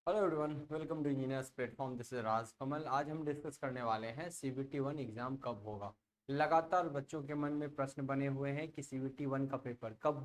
Hello everyone, welcome to engineers platform. This is Raj Kamal. आज हम discuss करने वाले हैं सीबीटी वन एग्जाम कब होगा। लगातार बच्चों के मन में प्रश्न बने हुए हैं कि सीबीटी वन का पेपर कब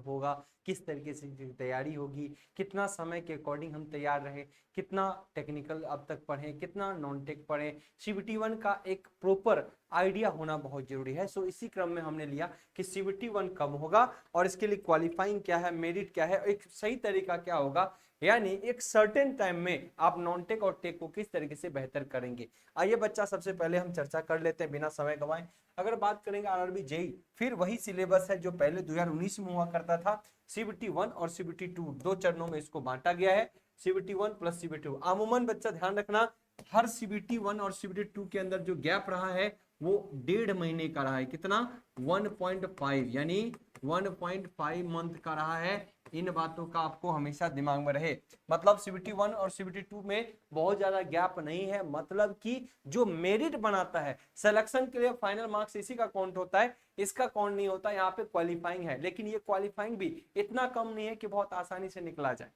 होगा, किस तरीके से इसकी तैयारी होगी, कितना समय के अकॉर्डिंग हम तैयार रहे, कितना टेक्निकल अब तक पढ़ें, कितना नॉन टेक पढ़ें। सीबीटी वन का एक प्रॉपर आइडिया होना बहुत जरूरी है। सो इसी क्रम में हमने लिया कि सीबीटी वन कब होगा और इसके लिए क्वालिफाइंग क्या है, मेरिट क्या है, एक सही तरीका क्या होगा, यानी एक सर्टेन टाइम में आप नॉन टेक और टेक को किस तरीके से बेहतर करेंगे। आइए बच्चा, सबसे पहले हम चर्चा कर लेते हैं बिना समय गंवाए। अगर बात करेंगे आरआरबी जेई, फिर वही सिलेबस है जो पहले 2019 में हुआ करता था। सीबीटी वन और सीबीटी टू दो चरणों में इसको बांटा गया है। CBT one plus CBT two. अमूमन बच्चा ध्यान रखना, हर सीबीटी वन और सीबीटी टू के अंदर जो गैप रहा है वो 1.5 महीने का रहा है। कितना? 1.5, यानी 1.5 मंथ का रहा है। इन बातों का आपको हमेशा दिमाग में रहे। मतलब सीबीटी वन और सीबीटी टू में बहुत ज्यादा गैप नहीं है। मतलब कि जो मेरिट बनाता है सिलेक्शन के लिए, फाइनल मार्क्स इसी का काउंट होता है, इसका काउंट नहीं होता। यहाँ पे क्वालिफाइंग है, लेकिन ये क्वालिफाइंग भी इतना कम नहीं है कि बहुत आसानी से निकला जाए।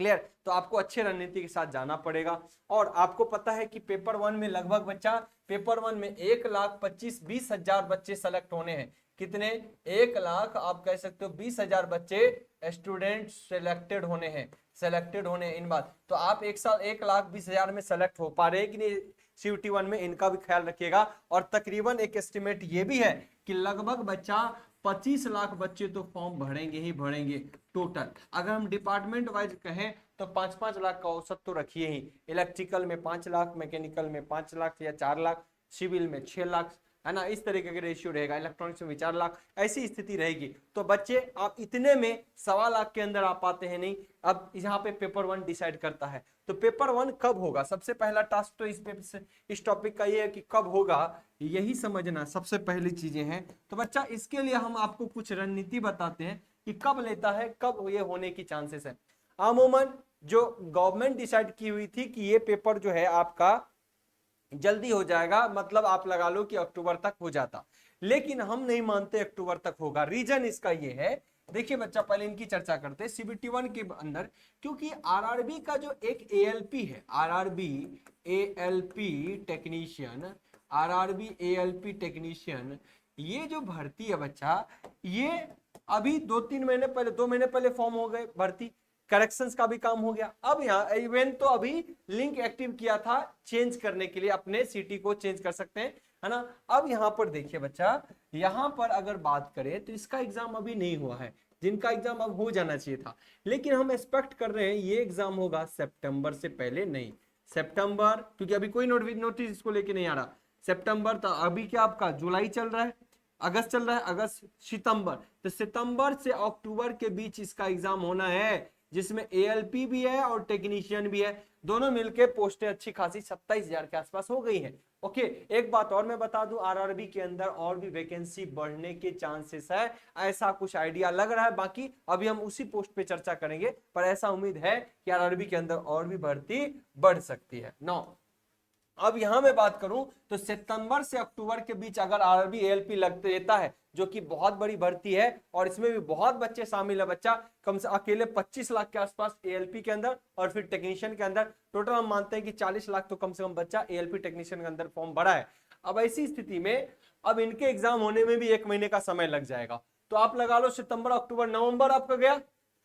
क्लियर? तो आपको अच्छे रणनीति के साथ जाना पड़ेगा। और आपको पता है कि पेपर वन में लगभग बच्चा, पेपर वन में 1,25,20,000 बच्चे सेलेक्ट होने हैं। कितने? 1,00,000, आप कह सकते हो 20,000 बच्चे स्टूडेंट सेलेक्टेड होने इन बात। तो आप एक साल 1,20,000 में सेलेक्ट हो पा रहे हैं कि नहीं सीयूटी वन में, इनका भी ख्याल रखिएगा। और तकरीबन एक एस्टिमेट ये भी है कि लगभग बच्चा 25 लाख बच्चे तो फॉर्म भरेंगे ही भरेंगे टोटल। अगर हम डिपार्टमेंट वाइज कहें तो 5-5 लाख का औसत तो रखिए ही। इलेक्ट्रिकल में 5 लाख, मैकेनिकल में 5 लाख या 4 लाख, सिविल में 6 लाख, है ना। इस तरीके का रेशियो रहेगा। इलेक्ट्रॉनिक्स में भी 4 लाख, ऐसी स्थिति रहेगी। तो बच्चे आप इतने में 1.25 लाख के अंदर आ पाते हैं नहीं। अब यहाँ पे पेपर वन डिसाइड करता है। तो पेपर वन कब होगा, सबसे पहला टास्क तो इस टॉपिक का ये है कि कब होगा, यही समझना सबसे पहली चीजें हैं। तो बच्चा, इसके लिए हम आपको कुछ रणनीति बताते हैं कि कब लेता है, कब ये होने की चांसेस है। अमूमन जो गवर्नमेंट डिसाइड की हुई थी कि ये पेपर जो है आपका जल्दी हो जाएगा, मतलब आप लगा लो कि अक्टूबर तक हो जाता, लेकिन हम नहीं मानते अक्टूबर तक होगा। रीजन इसका ये है, देखिए बच्चा, पहले इनकी चर्चा करते हैं सीबीटी वन के अंदर। क्योंकि आरआरबी का जो एक एएलपी है, RRB ALP technician, RRB ALP technician, ये जो भर्ती है बच्चा, ये अभी 2-3 महीने पहले, 2 महीने पहले फॉर्म हो गए भर्ती। करेक्शंस का भी काम हो गया। अब यहाँ इवेंट तो अभी लिंक एक्टिव किया था, चेंज करने के लिए अपने सिटी को चेंज कर सकते हैं, है ना। अब यहाँ पर देखिए बच्चा, यहाँ पर अगर बात करें तो इसका एग्जाम अभी नहीं हुआ है, जिनका एग्जाम अब हो जाना चाहिए था। लेकिन हम एक्सपेक्ट कर रहे हैं ये एग्जाम होगा सितंबर से पहले नहीं। सितंबर, क्योंकि अभी कोई नोटिस इसको लेके नहीं आ रहा। सितंबर तो अभी क्या आपका जुलाई चल रहा है, अगस्त चल रहा है, अगस्त सितंबर, तो सितंबर से अक्टूबर के बीच इसका एग्जाम होना है, जिसमें एएलपी भी है और टेक्नीशियन भी है। दोनों मिलके पोस्टें अच्छी खासी 27,000 के आसपास हो गई हैं। ओके, एक बात और मैं बता दूं, आरआरबी के अंदर और भी वैकेंसी बढ़ने के चांसेस है, ऐसा कुछ आइडिया लग रहा है। बाकी अभी हम उसी पोस्ट पे चर्चा करेंगे, पर ऐसा उम्मीद है कि आरआरबी के अंदर और भी भर्ती बढ़ सकती है। नौ, अब यहां मैं बात करूं तो सितंबर से अक्टूबर के बीच अगर आरआरबी एएलपी लगते रहता है, जो कि बहुत बड़ी भर्ती है और इसमें भी बहुत बच्चे शामिल है बच्चा, कम से अकेले 25 लाख के आसपास एएलपी के अंदर, और फिर टेक्नीशियन के अंदर टोटल हम मानते हैं कि 40 लाख तो कम से कम बच्चा एएलपी टेक्नीशियन के अंदर फॉर्म भरा है। अब ऐसी स्थिति में अब इनके एग्जाम होने में भी 1 महीने का समय लग जाएगा। तो आप लगा लो सितंबर, अक्टूबर, नवंबर आपका गया,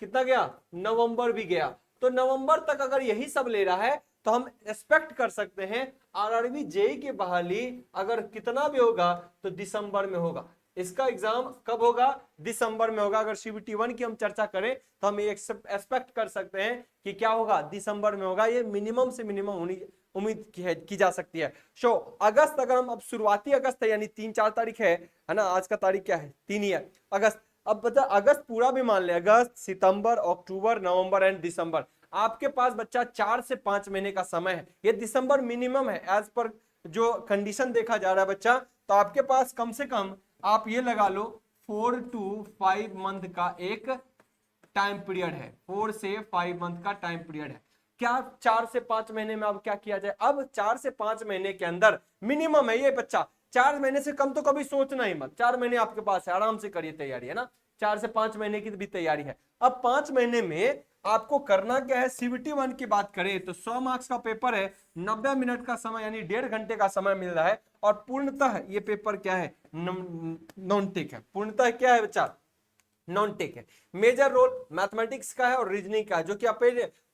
कितना गया? नवंबर भी गया। तो नवंबर तक अगर यही सब ले रहा है तो हम एक्सपेक्ट कर सकते हैं आरआरबी जेई की बहाली अगर कितना भी होगा तो दिसंबर में होगा। इसका एग्जाम कब होगा? दिसंबर में होगा। अगर सीबीटी वन की हम चर्चा करें तो हम ये एक्सपेक्ट कर सकते हैं कि क्या होगा, दिसंबर में होगा। ये मिनिमम से मिनिमम होनी उम्मीद की जा सकती है। शो अगस्त, अगर हम अब शुरुआती अगस्त है, यानी 3-4 तारीख है ना, आज का तारीख क्या है? 3 ही है, अगस्त। अब बता, अगस्त पूरा भी मान ले, अगस्त, सितंबर, अक्टूबर, नवंबर एंड दिसंबर, आपके पास बच्चा 4 से 5 महीने का समय है। ये दिसंबर मिनिमम है एज पर जो कंडीशन देखा जा रहा है बच्चा। तो आपके पास कम से कम आप ये लगा लो 4 to 5 मंथ का एक टाइम पीरियड है। 4 से 5 मंथ का टाइम पीरियड है। क्या 4 से 5 महीने में अब क्या किया जाए? अब 4 से 5 महीने के अंदर मिनिमम है ये बच्चा। 4 महीने से कम तो कभी सोचना ही मत। 4 महीने आपके पास है, आराम से करिए तैयारी, है ना। 4 से 5 महीने की भी तैयारी है। अब 5 महीने में आपको करना क्या है, सीबीटी 1 की बात करें तो 100 मार्क्स का पेपर है, 90 मिनट का समय यानी 1.5 घंटे का समय मिल रहा है, और पूर्णतः ये पेपर क्या है, नॉन टेक है। पूर्णतः क्या है बच्चा, नॉन टेक है। मेजर रोल मैथमेटिक्स का है और रीजनिंग का है, जो कि आप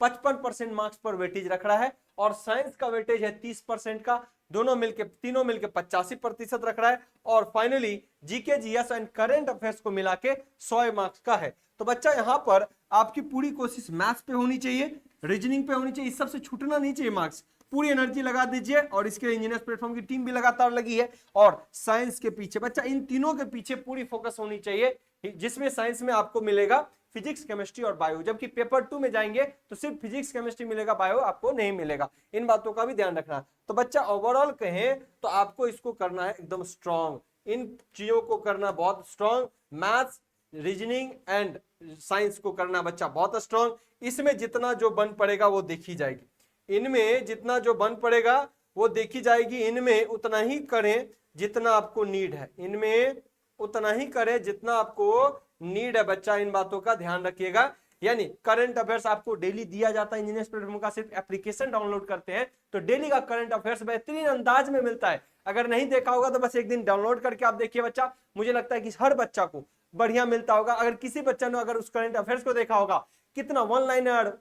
55% मार्क्स पर वेटेज रख रहा है, और साइंस का वेटेज है 30% का, तीनों मिलके 85% रख रहा है, और finally GK GS and current affairs को मिला के 100 मार्क्स का है। तो बच्चा यहाँ पर आपकी पूरी कोशिश मैथ्स पे होनी चाहिए, रीजनिंग पे होनी चाहिए, इस सबसे छूटना नहीं चाहिए मार्क्स, पूरी एनर्जी लगा दीजिए। और इसके इंजीनियर्स प्लेटफॉर्म की टीम भी लगातार लगी है, और साइंस के पीछे बच्चा, इन तीनों के पीछे पूरी फोकस होनी चाहिए, जिसमें साइंस में आपको मिलेगा फिजिक्स, केमिस्ट्री और बायो, जबकि पेपर 2 में जाएंगे तो सिर्फ फिजिक्स केमिस्ट्री मिलेगा, बायो आपको नहीं मिलेगा। इन बातों का भी ध्यान रखना। तो बच्चा ओवरऑल कहें तो आपको इसको करना है एकदम स्ट्रांग, इन चीजों को करना बहुत strong, maths, reasoning and science को करना बच्चा बहुत स्ट्रांग। इसमें जितना जो बन पड़ेगा वो देखी जाएगी, इनमें जितना जो बन पड़ेगा वो देखी जाएगी, इनमें उतना ही करें जितना आपको नीड है, इनमें उतना ही करें जितना आपको नीड है बच्चा, इन बातों का ध्यान रखिएगा। यानी करंट अफेयर्स आपको डेली दिया जाता है इंजीनियर्स प्लेटफॉर्म का, सिर्फ एप्लीकेशन डाउनलोड करते हैं तो डेली का करंट अफेयर्स बेहतरीन अंदाज में मिलता है। अगर नहीं देखा होगा तो बस एक दिन डाउनलोड करके आप देखिए बच्चा, मुझे लगता है कि हर बच्चा को बढ़िया मिलता होगा। अगर किसी बच्चा ने अगर उस करंट अफेयर्स को देखा होगा, कितना वन लाइनर,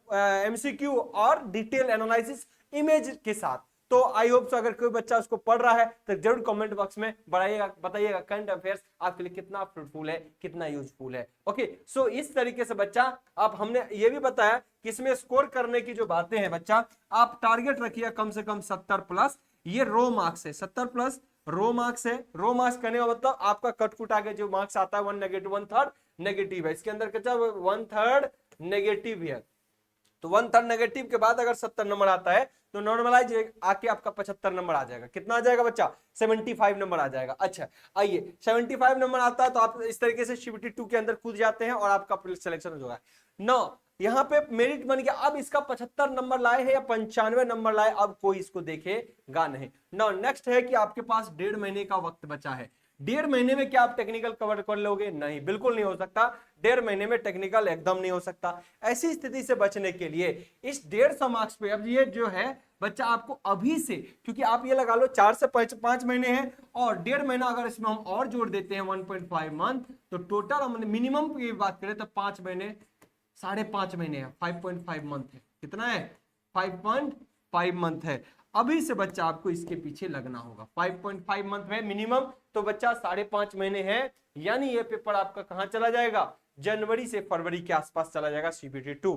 एमसीक्यू और डिटेल एनालिसिस इमेज के साथ, तो आई होप सो अगर कोई बच्चा उसको पढ़ रहा है तो जरूर कमेंट बॉक्स में बताइएगा करंट अफेयर्स आपके लिए कितना फ्रूटफुल है, कितना यूजफुल है। ओके, सो इस तरीके से बच्चा अब हमने ये भी बताया कि इसमें स्कोर करने की जो बातें हैं बच्चा, आप टारगेट रखिए कम से कम 70 प्लस, ये रो मार्क्स है, 70 प्लस रो मार्क्स है। रो मार्क्स करने का मतलब आपका कटकुट आगे जो मार्क्स आता है 1 नेगेटिव 1/3 नेगेटिव है, इसके अंदर क्या 1/3 नेगेटिव है, तो 1/3 नेगेटिव के बाद अगर 70 नंबर आता है तो नॉर्मलाइज आके आपका 75 नंबर आ जाएगा। कितना आ जाएगा बच्चा, 75 नंबर आ जाएगा। अच्छा आइए, 75 नंबर आता है तो आप इस तरीके से सीबीटी 2 के अंदर कूद जाते हैं और आपका सिलेक्शन हो जाएगा। नो, यहाँ पे मेरिट बन गया, अब इसका 75 नंबर लाए है या 95 नंबर लाए, अब कोई इसको देखेगा नहीं। नो, नेक्स्ट है कि आपके पास 1.5 महीने का वक्त बचा है। 1.5 महीने में क्या आप टेक्निकल कवर कर लोगे, नहीं, बिल्कुल नहीं हो सकता। 1.5 महीने में टेक्निकल एकदम नहीं हो सकता। ऐसी स्थिति से बचने के लिए इस 150 मार्क्स पे, अब ये जो है बच्चा आपको अभी से, क्योंकि आप ये लगा लो 4 से 5 महीने हैं और 1.5 महीना अगर इसमें हम और जोड़ देते हैं 1.5 मंथ, तो टोटल हम मिनिमम की बात करें तो 5 महीने, 5.5 महीने है, 5.5 मंथ है। कितना है, 5.5 मंथ है। अभी से बच्चा आपको इसके पीछे लगना होगा, 5.5 मंथ है मिनिमम, तो बच्चा 5.5 महीने है, यानी ये पेपर आपका कहां चला जाएगा, जनवरी से फरवरी के आसपास चला जाएगा सीबीटी 2।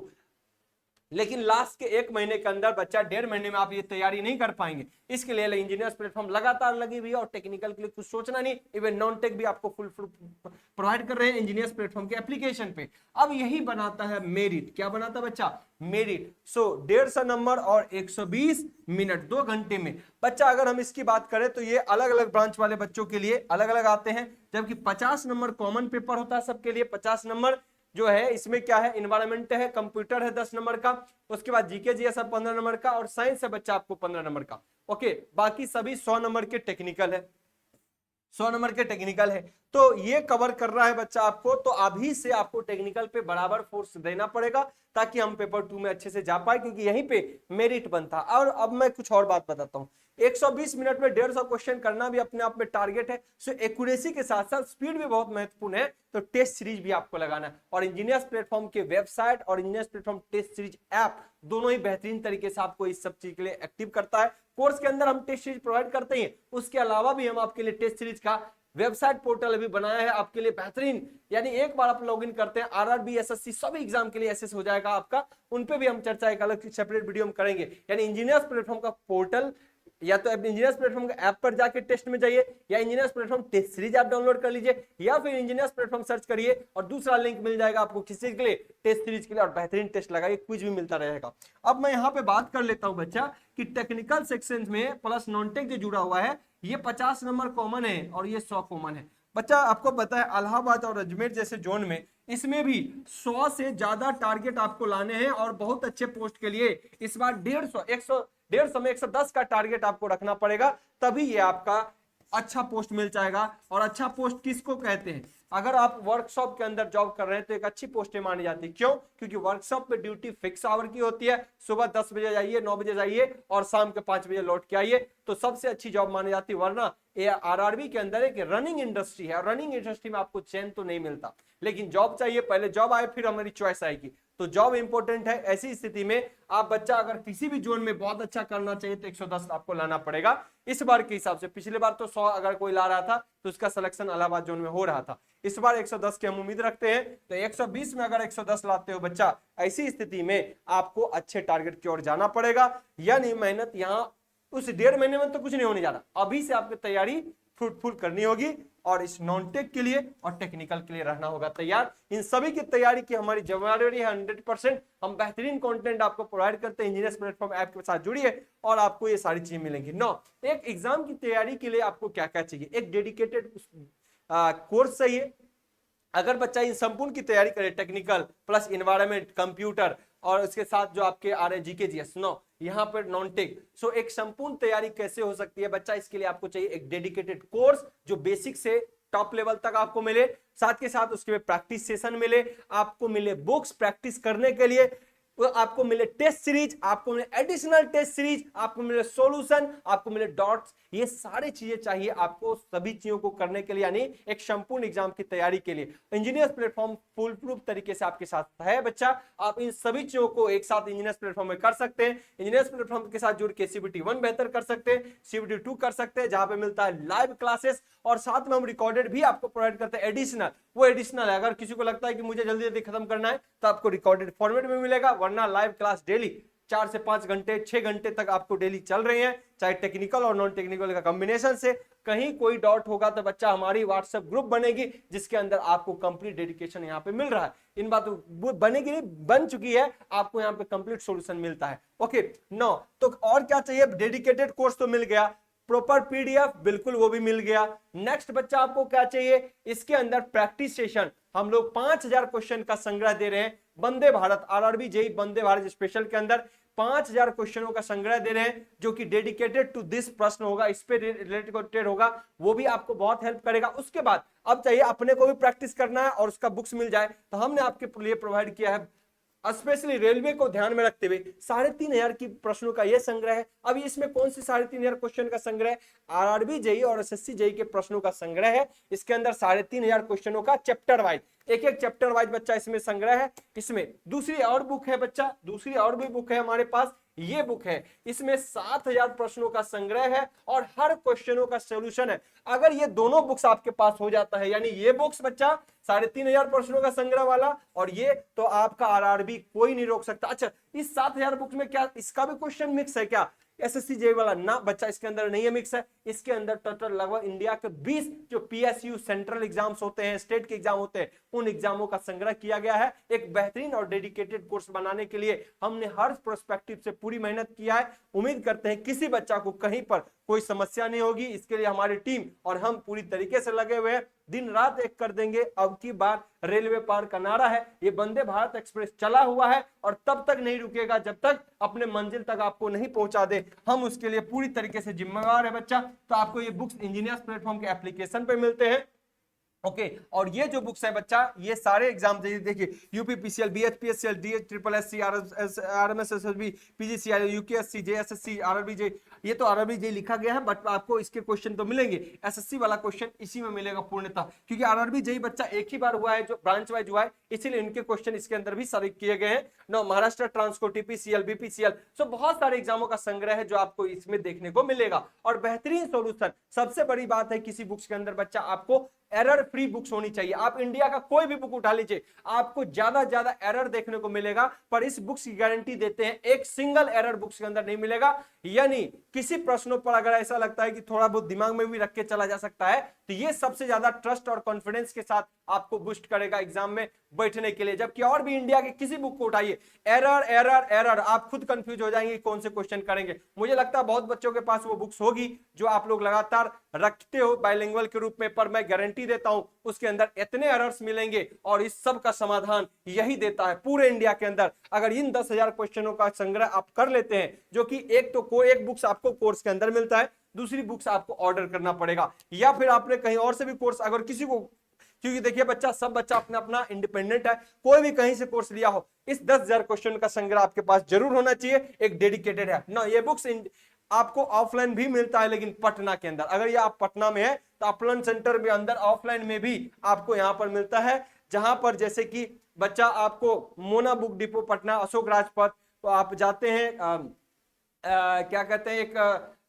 लेकिन लास्ट के 1 महीने के अंदर बच्चा 1.5 महीने में आप ये तैयारी नहीं कर पाएंगे। इसके लिए इंजीनियर्स प्लेटफॉर्म लगातार लगी हुई है और टेक्निकल के लिए कुछ सोचना नहीं, इवन नॉन टेक भी आपको फुल प्रोवाइड कर रहे हैं इंजीनियर्स प्लेटफॉर्म के एप्लीकेशन पे। अब यही बनाता है मेरिट, क्या बनाता है बच्चा, मेरिट। सो 150 नंबर और 120 मिनट 2 घंटे में बच्चा, अगर हम इसकी बात करें तो ये अलग अलग ब्रांच वाले बच्चों के लिए अलग अलग आते हैं, जबकि 50 नंबर कॉमन पेपर होता है सबके लिए। 50 नंबर जो है इसमें क्या है, इन्वायरमेंट है, कंप्यूटर है 10 नंबर का, उसके बाद जीके जीएस 15 नंबर का, और साइंस है बच्चा आपको 15 नंबर का। ओके, बाकी सभी 100 नंबर के टेक्निकल है, 100 नंबर के टेक्निकल है। तो ये कवर कर रहा है बच्चा आपको, तो अभी से आपको टेक्निकल पे बराबर फोर्स देना पड़ेगा ताकि हम पेपर 2 में अच्छे से जा पाए, क्योंकि यहीं पे मेरिट बनता। और अब मैं कुछ और बात बताता हूँ, 120 मिनट में 150 क्वेश्चन करना भी अपने आप में टारगेट है। सो एक्यूरेसी के साथ साथ स्पीड भी बहुत महत्वपूर्ण है, तो टेस्ट सीरीज भी आपको लगाना है। और इंजीनियर्स प्लेटफॉर्म के वेबसाइट और engineers platform test series app दोनों ही बेहतरीन तरीके से आपको इस सब चीज के लिए एक्टिव करता है। कोर्स के अंदर हम टेस्ट सीरीज प्रोवाइड करते हैं, उसके अलावा भी हम आपके लिए टेस्ट सीरीज का वेबसाइट पोर्टल अभी बनाया है आपके लिए बेहतरीन। यानी एक बार आप लॉगिन करते हैं, आरआरबी एसएससी सभी एग्जाम के लिए एसेस हो जाएगा आपका, उन पे भी हम चर्चा एक अलग सेपरेट वीडियो में करेंगे। यानी इंजीनियर्स प्लेटफॉर्म का पोर्टल, या तो इंजीनियर्स प्लेटफॉर्म के ऐप पर जाके टेस्ट में जाइए, या इंजीनियर्स प्लेटफॉर्म टेस्ट सीरीज आप डाउनलोड कर लीजिए, या फिर इंजीनियर्स प्लेटफॉर्म सर्च करिए और दूसरा लिंक मिल जाएगा आपको किसी के लिए, टेस्ट सीरीज के लिए, और बेहतरीन टेस्ट लगाइए, क्विज भी मिलता रहेगा। अब मैं यहाँ पे बात कर लेता हूँ बच्चा कि टेक्निकल सेक्शन में प्लस नॉन टेक जो जुड़ा हुआ है, ये 50 नंबर कॉमन है और ये 100 कॉमन है। बच्चा आपको पता है इलाहाबाद और अजमेर जैसे जोन में इसमें भी 100 से ज्यादा टारगेट आपको लाने हैं, और बहुत अच्छे पोस्ट के लिए इस बार 150 में 110 का टारगेट आपको रखना पड़ेगा, तभी ये आपका अच्छा पोस्ट मिल जाएगा। और अच्छा पोस्ट किसको कहते हैं, अगर आप वर्कशॉप के अंदर जॉब कर रहे हैं तो एक अच्छी पोस्ट मानी जाती है। क्यों? क्योंकि वर्कशॉप पे ड्यूटी फिक्स आवर की होती है, सुबह 10 बजे जाइए, 9 बजे जाइए और शाम के 5 बजे लौट के आइए, तो सबसे अच्छी जॉब मानी जाती है। वरना ये आरआरबी के अंदर एक रनिंग इंडस्ट्री है, रनिंग इंडस्ट्री में आपको चैन तो नहीं मिलता, लेकिन जॉब चाहिए, पहले जॉब आए फिर हमारी चॉइस आएगी, तो जॉब इंपॉर्टेंट है। ऐसी स्थिति में आप बच्चा अगर किसी भी जोन में बहुत अच्छा करना चाहिए तो 110 आपको लाना पड़ेगा इस बार के हिसाब से। पिछले बार तो 100 अगर कोई ला रहा था तो उसका सिलेक्शन इलाहाबाद जोन में हो रहा था, इस बार 110 की हम उम्मीद रखते हैं। तो 120 में अगर 110 लाते हो बच्चा, ऐसी स्थिति में आपको अच्छे टारगेट की ओर जाना पड़ेगा। यानी मेहनत यहां उस 1.5 महीने में तो कुछ नहीं होने जा रहा, अभी से आपकी तैयारी फ्रूटफुल करनी होगी और इस नॉन टेक के लिए और टेक्निकल के लिए रहना होगा तैयार। इन सभी की तैयारी की हमारी जिम्मेदारी है 100%। हम बेहतरीन कंटेंट आपको प्रोवाइड करते हैं, इंजीनियर्स प्लेटफॉर्म ऐप के साथ जुड़िए और आपको ये सारी चीजें मिलेंगी। एक एग्जाम की तैयारी के लिए आपको क्या क्या चाहिए? एक डेडिकेटेड कोर्स चाहिए। अगर बच्चा इन संपूर्ण की तैयारी करे, टेक्निकल प्लस इन्वायरमेंट, कंप्यूटर और उसके साथ जो आपके आ रहे जीके जीएस, यहाँ पर नॉन टेक, सो एक संपूर्ण तैयारी कैसे हो सकती है बच्चा? इसके लिए आपको चाहिए एक डेडिकेटेड कोर्स जो बेसिक से टॉप लेवल तक आपको मिले, साथ के साथ उसके प्रैक्टिस सेशन मिले, आपको मिले बुक्स प्रैक्टिस करने के लिए, आपको मिले टेस्ट सीरीज, आपको मिले एडिशनल टेस्ट सीरीज, आपको मिले सॉल्यूशन, आपको मिले डॉट्स, ये सारी चीजें चाहिए आपको सभी चीजों को करने के लिए, यानी एक संपूर्ण एग्जाम की तैयारी के लिए। इंजीनियर्स प्लेटफॉर्म फुल प्रूफ तरीके से आपके साथ है बच्चा। आप इन सभी चीजों को एक साथ इंजीनियर्स प्लेटफॉर्म में कर सकते हैं। इंजीनियर्स प्लेटफॉर्म के साथ जुड़ के सीबीटी 1 बेहतर कर सकते हैं, सीबीटी 2 कर सकते हैं, जहां पे मिलता है लाइव क्लासेस और साथ में हम रिकॉर्डेड भी आपको प्रोवाइड करते हैं। एडिशनल, वो एडिशनल है, अगर किसी को लगता है कि मुझे जल्दी जल्दी खत्म करना है तो आपको रिकॉर्डेड फॉर्मेट में मिलेगा, वरना लाइव क्लास डेली 4 से 5 घंटे 6 घंटे तक आपको डेली चल रहे हैं, चाहे टेक्निकल और नॉन टेक्निकल का कॉम्बिनेशन से। कहीं कोई डाउट होगा तो बच्चा हमारी व्हाट्सएप ग्रुप बनेगी जिसके अंदर आपको कंप्लीट डेडिकेशन यहाँ पे मिल रहा है। इन बातों बनेगी नहीं, बन चुकी है, आपको यहाँ पे कंप्लीट सॉल्यूशन मिलता है। ओके, तो और क्या चाहिए? डेडिकेटेड कोर्स तो मिल गया, प्रॉपर पीडीएफ बिल्कुल वो भी मिल गया। नेक्स्ट बच्चा आपको क्या चाहिए? इसके अंदर प्रैक्टिस सेशन, हम लोग 5000 क्वेश्चन का संग्रह दे रहे हैं Vande Bharat RRB JE Vande Bharat special के अंदर 5000 क्वेश्चनों का संग्रह दे रहे हैं जो कि डेडिकेटेड टू दिस प्रश्न होगा, इस पे रिलेटेड होगा, वो भी आपको बहुत हेल्प करेगा। उसके बाद अब चाहिए अपने को भी प्रैक्टिस करना है और उसका बुक्स मिल जाए, तो हमने आपके लिए प्रोवाइड किया है स्पेशली रेलवे को ध्यान में रखते हुए 3500 की प्रश्नों का यह संग्रह है। अब इसमें कौन सी 3500 क्वेश्चन का संग्रह है? आरआरबी जेई और एसएससी जेई के प्रश्नों का संग्रह है। इसके अंदर 3500 क्वेश्चनों का चैप्टर वाइज, एक एक चैप्टर वाइज बच्चा इसमें संग्रह है। इसमें दूसरी और बुक है बच्चा, दूसरी और भी बुक है हमारे पास, ये बुक है, इसमें 7000 प्रश्नों का संग्रह है और हर क्वेश्चनों का सॉल्यूशन है। अगर ये दोनों बुक्स आपके पास हो जाता है, यानी ये बुक्स बच्चा 3500 प्रश्नों का संग्रह वाला और ये, तो आपका आरआरबी कोई नहीं रोक सकता। अच्छा, इस 7000 बुक्स में क्या इसका भी क्वेश्चन मिक्स है क्या? एसएससी जेई वाला ना बच्चा, इसके अंदर नहीं है मिक्स है। इसके अंदर टोटल लगभग इंडिया के 20 जो पीएसयू सेंट्रल एग्जाम्स होते हैं, स्टेट के एग्जाम होते हैं, उन एग्जामों का संग्रह किया गया है। एक बेहतरीन और डेडिकेटेड कोर्स बनाने के लिए हमने हर प्रोस्पेक्टिव से पूरी मेहनत किया है। उम्मीद करते हैं किसी बच्चा को कहीं पर कोई समस्या नहीं होगी। इसके लिए हमारी टीम और हम पूरी तरीके से लगे हुए हैं, दिन रात एक कर देंगे। अब की बार रेलवे पार का नारा है, ये वंदे भारत एक्सप्रेस चला हुआ है और तब तक नहीं रुकेगा जब तक अपने मंजिल तक आपको नहीं पहुंचा दे। हम उसके लिए पूरी तरीके से जिम्मेवार है बच्चा। तो आपको ये बुक्स इंजीनियर्स प्लेटफॉर्म के एप्लीकेशन पे मिलते हैं। ओके, और ये जो बुक्स है बच्चा, ये सारे एग्जाम देखिए, UPPCL, BHPSCL, DH triple SC, RMSSB, PGCL, UKSC, JSSC, RRB JE, ये तो आरआरबी जे लिखा गया है, बट आपको इसके क्वेश्चन तो मिलेंगे। एसएससी वाला क्वेश्चन इसी में मिलेगा पूर्णतः, क्योंकि आरआरबी जे बच्चा एक ही बार हुआ है, जो ब्रांच वाइज हुआ है, इसीलिए इनके क्वेश्चन इसके अंदर भी सारे किए गए हैं। नो, महाराष्ट्र ट्रांसको, टीपीसीएल, बीपीसीएल, सो बहुत सारे एग्जामों का संग्रह है जो आपको इसमें देखने को मिलेगा और बेहतरीन सॉल्यूशन। सबसे बड़ी बात है, किसी बुक्स के अंदर बच्चा आपको एरर फ्री बुक्स होनी चाहिए। आप इंडिया का कोई भी बुक उठा लीजिए, आपको ज्यादा ज्यादा एरर देखने को मिलेगा, पर इस बुक्स की गारंटी देते हैं एक सिंगल एरर बुक्स के अंदर नहीं मिलेगा। यानी किसी प्रश्नों पर अगर ऐसा लगता है कि थोड़ा बहुत दिमाग में भी रख के चला जा सकता है, तो ये सबसे ज्यादा ट्रस्ट और कॉन्फिडेंस के साथ आपको बूस्ट करेगा एग्जाम में बैठने के लिए। जबकि और भी इंडिया के किसी बुक को उठाइए, एरर एरर एरर, आप खुद कंफ्यूज हो जाएंगे कौन से क्वेश्चन करेंगे। मुझे लगता है बहुत बच्चों के पास वो बुक्स होगी जो आप लोग लगातार रखते हो बाइलिंगुअल के रूप में, पर मैं गारंटी देता हूं उसके अंदर इतने एरर्स मिलेंगे और इस सब का समाधान यही देता है पूरे इंडिया के अंदर। अगर इन 10,000 क्वेश्चनों का संग्रह आप कर लेते हैं, जो कि एक बुक्स आपको कोर्स के अंदर मिलता है, दूसरी बुक्स आपको ऑर्डर करना पड़ेगा, या फिर आपने कहीं और से भी कोर्स, अगर किसी क्योंकि देखिए बच्चा, सब बच्चा अपना अपना इंडिपेंडेंट है, कोई भी कहीं से कोर्स लिया हो, इस 10,000 क्वेश्चन का संग्रह आपके पास जरूर होना चाहिए, एक डेडिकेटेड है ना। ये बुक्स आपको ऑफलाइन भी मिलता है, लेकिन पटना के अंदर, अगर ये आप पटना में है तो अपलन सेंटर में अंदर ऑफलाइन में भी आपको यहां पर मिलता है, जहां पर जैसे कि बच्चा आपको मोना बुक डिपो पटना, अशोक राजपथ, तो आप जाते हैं क्या कहते हैं, एक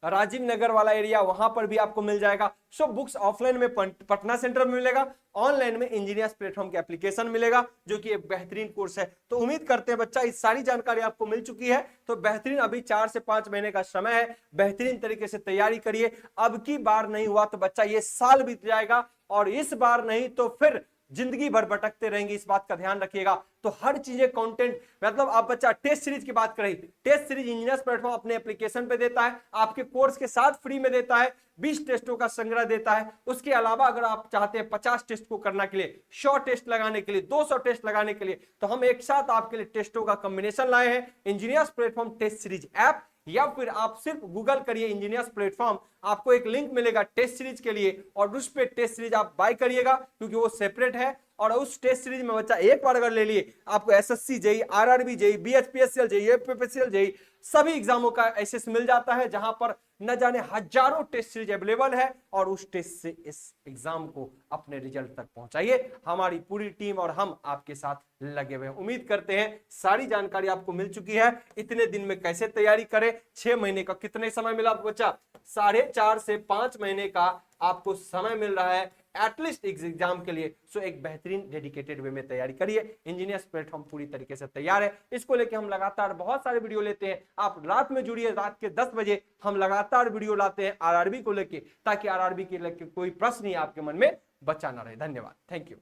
राजीव नगर वाला एरिया, वहां पर भी आपको मिल जाएगा। सो बुक्स ऑफलाइन में पटना सेंटर में मिलेगा, ऑनलाइन में इंजीनियर्स प्लेटफॉर्म के एप्लीकेशन मिलेगा, जो कि एक बेहतरीन कोर्स है। तो उम्मीद करते हैं बच्चा इस सारी जानकारी आपको मिल चुकी है, तो बेहतरीन, अभी 4 से 5 महीने का समय है, बेहतरीन तरीके से तैयारी करिए। अब की बार नहीं हुआ तो बच्चा ये साल बीत जाएगा, और इस बार नहीं तो फिर जिंदगी भर भटकते रहेंगे, इस बात का ध्यान रखिएगा। तो हर चीजें कंटेंट, मतलब आप बच्चा टेस्ट सीरीज की बात करें, टेस्ट सीरीज इंजीनियर्स प्लेटफॉर्म अपने एप्लीकेशन पे देता है, आपके कोर्स के साथ फ्री में देता है, 20 टेस्टों का संग्रह देता है। उसके अलावा अगर आप चाहते हैं 50 टेस्ट को करने के लिए, 100 टेस्ट लगाने के लिए, 200 टेस्ट लगाने के लिए, तो हम एक साथ आपके लिए टेस्टों का कॉम्बिनेशन लाए हैं, engineers platform test series app, या फिर आप सिर्फ गूगल करिए इंजीनियर्स प्लेटफॉर्म, आपको एक लिंक मिलेगा टेस्ट सीरीज के लिए, और उस पे टेस्ट सीरीज आप बाय करिएगा, क्योंकि वो सेपरेट है। और उस टेस्ट सीरीज में बच्चा एक बार अगर ले लिए, आपको SSC JE, RRB JE, BHPSCL JE, FPSCL JE, सभी एग्जामों का एसेस मिल जाता है, जहां पर न जाने हजारों टेस्ट सीरीज अवेलेबल है, और उस टेस्ट से इस एग्जाम को अपने रिजल्ट तक पहुंचाइए। हमारी पूरी टीम और हम आपके साथ लगे हुए हैं। उम्मीद करते हैं सारी जानकारी आपको मिल चुकी है। इतने दिन में कैसे तैयारी करें, 6 महीने का कितने समय मिला आपको बच्चा, 4.5 से 5 महीने का आपको समय मिल रहा है एटलीस्ट एग्जाम के लिए। सो एक बेहतरीन डेडिकेटेड वे में तैयारी करिए। इंजीनियर्स प्लेटफॉर्म पूरी तरीके से तैयार है, इसको लेके हम लगातार बहुत सारे वीडियो लेते हैं। आप रात में जुड़िए, रात के 10 बजे हम लगातार वीडियो लाते हैं आरआरबी को लेके, ताकि आरआरबी के लेके कोई प्रश्न ही आपके मन में बचा ना रहे। धन्यवाद, थैंक यू।